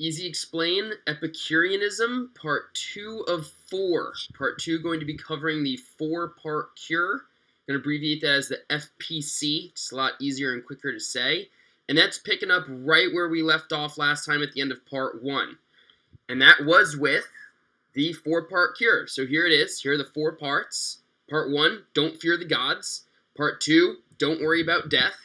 Easy Explain, Epicureanism, part 2 of 4. Part 2 going to be covering the four-part cure. I'm going to abbreviate that as the FPC. It's a lot easier and quicker to say. And that's picking up right where we left off last time at the end of part 1. And that was with the four-part cure. So here it is. Here are the 4 parts. Part 1, don't fear the gods. Part 2, don't worry about death.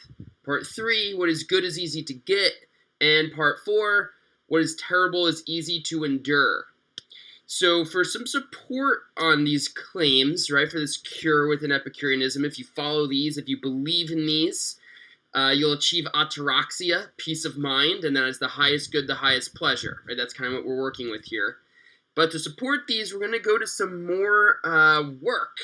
Part 3, what is good is easy to get. And part 4, what is terrible is easy to endure. So for some support on these claims, right, for this cure within Epicureanism, if you follow these, if you believe in these, you'll achieve ataraxia, peace of mind, and that is the highest good, the highest pleasure, right? That's kind of what we're working with here. But to support these, we're going to go to some more work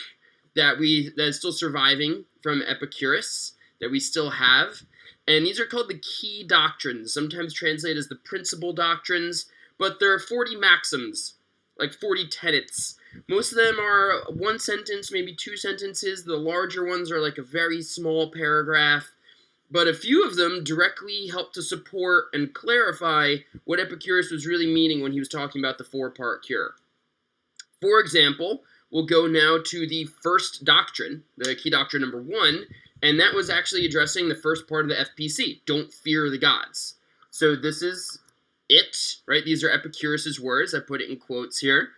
that is still surviving from Epicurus, that we still have. And these are called the Key Doctrines, sometimes translated as the Principal Doctrines, but there are 40 maxims, like 40 tenets. Most of them are 1 sentence, maybe 2 sentences. The larger ones are like a very small paragraph. But a few of them directly help to support and clarify what Epicurus was really meaning when he was talking about the four-part cure. For example, we'll go now to the first doctrine, the Key Doctrine number 1, and that was actually addressing the first part of the FPC, don't fear the gods. So this is it, right? These are Epicurus's words. I put it in quotes here.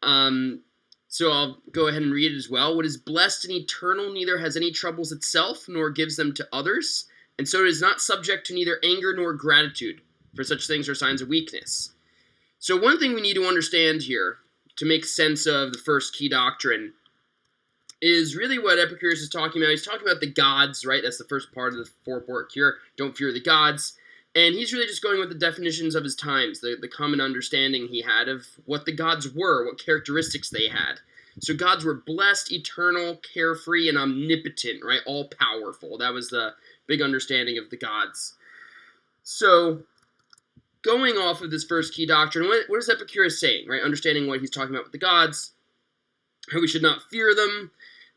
So I'll go ahead and read it as well. What is blessed and eternal neither has any troubles itself, nor gives them to others, and so it is not subject to neither anger nor gratitude, for such things are signs of weakness. So one thing we need to understand here, to make sense of the first key doctrine, is really what Epicurus is talking about. He's talking about the gods, right? That's the first part of the four-part cure. Don't fear the gods. And he's really just going with the definitions of his times, the common understanding he had of what the gods were, what characteristics they had. So gods were blessed, eternal, carefree, and omnipotent, right? All-powerful. That was the big understanding of the gods. So going off of this first key doctrine, what is Epicurus saying, right? Understanding what he's talking about with the gods, how we should not fear them.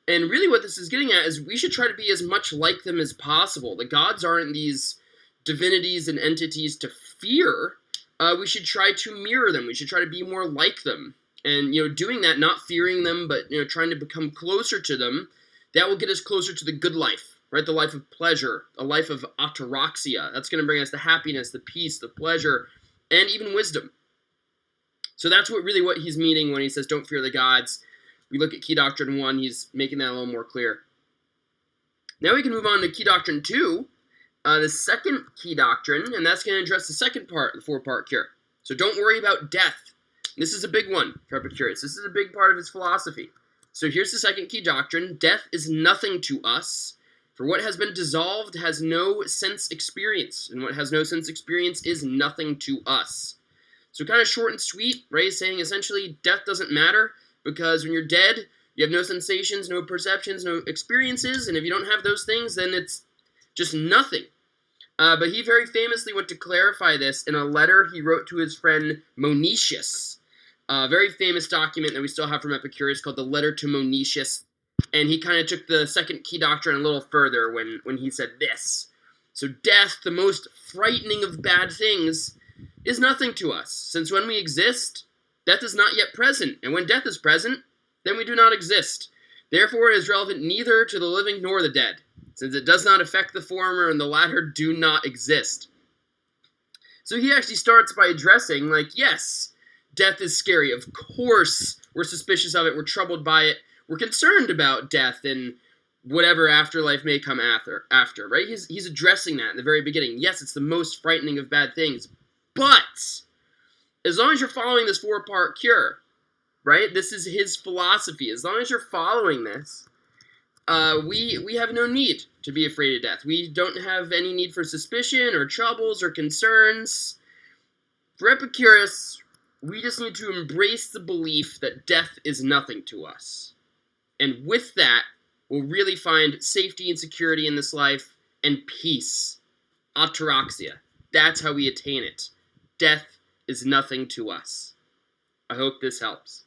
And really what this is getting at is we should try to be as much like them as possible. The gods aren't these divinities and entities to fear. We should try to mirror them. We should try to be more like them. And, doing that, not fearing them, but, trying to become closer to them, that will get us closer to the good life, right? The life of pleasure, a life of ataraxia. That's going to bring us the happiness, the peace, the pleasure, and even wisdom. So that's what he's meaning when he says, don't fear the gods. We look at Key Doctrine 1, he's making that a little more clear. Now we can move on to Key Doctrine 2, the second key doctrine, and that's going to address the second part of the four-part cure. So don't worry about death. This is a big one for Epicurus. This is a big part of his philosophy. So here's the second key doctrine. Death is nothing to us, for what has been dissolved has no sense experience, and what has no sense experience is nothing to us. So kind of short and sweet, right? Saying essentially death doesn't matter, because when you're dead, you have no sensations, no perceptions, no experiences, and if you don't have those things, then it's just nothing. But he very famously went to clarify this in a letter he wrote to his friend Menoeceus, a very famous document that we still have from Epicurus called the Letter to Menoeceus, and he kind of took the second key doctrine a little further when he said this. So death, the most frightening of bad things, is nothing to us, since when we exist, death is not yet present, and when death is present, then we do not exist. Therefore, it is relevant neither to the living nor the dead, since it does not affect the former and the latter do not exist. So he actually starts by addressing, yes, death is scary. Of course, we're suspicious of it, we're troubled by it, we're concerned about death and whatever afterlife may come after, right? He's addressing that in the very beginning. Yes, it's the most frightening of bad things, but as long as you're following this four-part cure, right? This is his philosophy. As long as you're following this, we have no need to be afraid of death. We don't have any need for suspicion or troubles or concerns. For Epicurus, we just need to embrace the belief that death is nothing to us. And with that, we'll really find safety and security in this life and peace. Ataraxia. That's how we attain it. Death is nothing to us. I hope this helps.